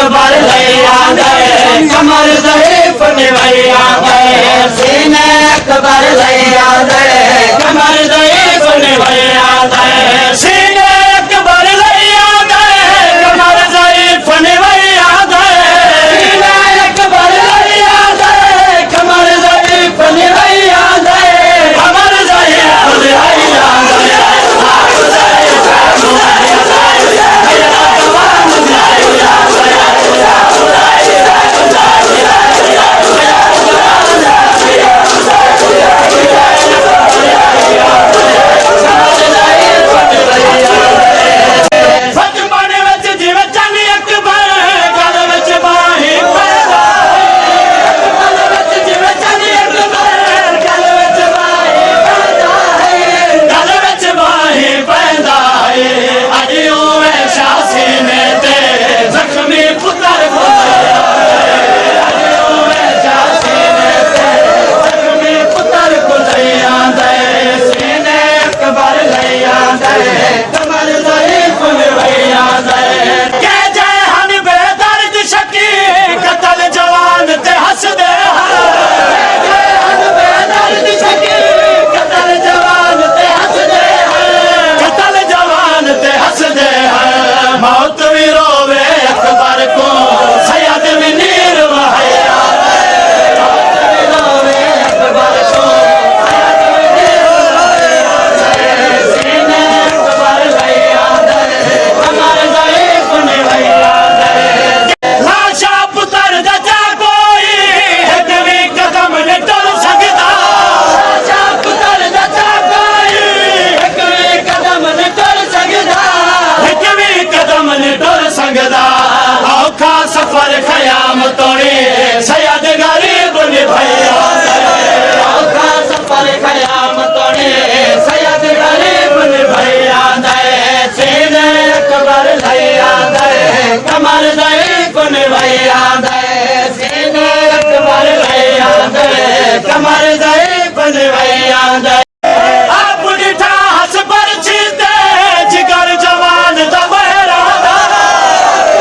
अकबर लैया दे कमर ज़ईफ़ निवैया दे सीने अकबर लैया दे कमर ज़ईफ़ निवैया दे सीने अकबर लैया दे कमर ज़ईफ़ निवैया दे सीने अकबर लैया दे कमर ज़ईफ़ निवैया दे कमर ज़ईफ़ निवैया मौत भी रोवे अकबर को सैयद मुनीर वहैया मौत भी रोवे अकबर को सैयद मुनीर वहैया सीने अकबर लैया दे कमर ज़ईफ़ निवैया दे लाशा पुत्र जचा कोई हिक भी कदम न टुर सकदा लाशा पुत्र जचा कोई हिक भी कदम न टुर सकदा हिक भी कदम न टुर सकदा औखा सफर ख़याम तोड़े सैयद गरीब निभैया औखा सफर ख़याम तोड़े सैयद गरीब निभैया दे सीने अकबर लैया दे कमर ज़ईफ़ निवैया दे सीने अकबर लैया दे कमर ज़ईफ़ निवैया दे आप डिठा हस पर चीते जिगर जवान दबहरा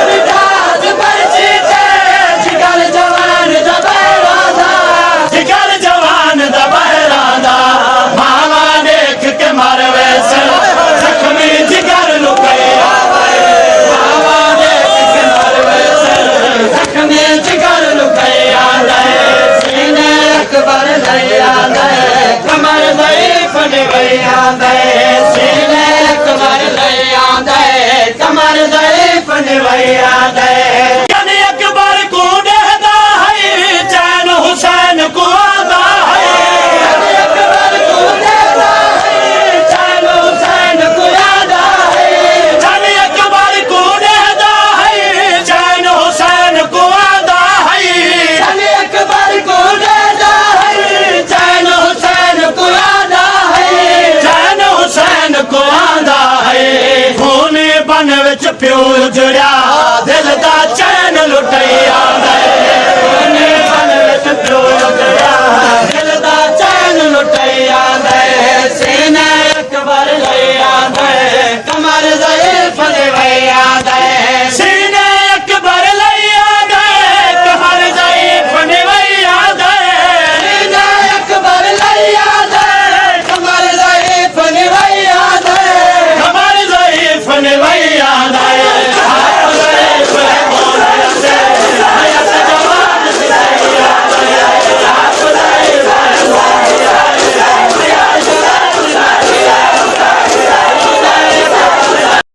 डिठा हस पर चीते जिगर जवान दबहरा जिगर जवान दबहरा मावा देख के मर वैसे जख्मी जिगर लुकैया मावा देख के मर वैसे जख्मी जिगर लुकैया दे सीने अकबर लैया दे कमर ज़ईफ़ निवैया दे सीने अकबर लैया दे कमर ज़ईफ़ निवैया दे यानी अकबर को देदा है चैन हुसैन को आदा है यानी अकबर को देदा है चैन हुसैन को आदा है यानी अकबर को देदा है चैन हुसैन को आदा है यानी अकबर को देदा है चैन हुसैन को आदा है चैन हुसैन को आदा है खून बन विच प्यो जुड़िया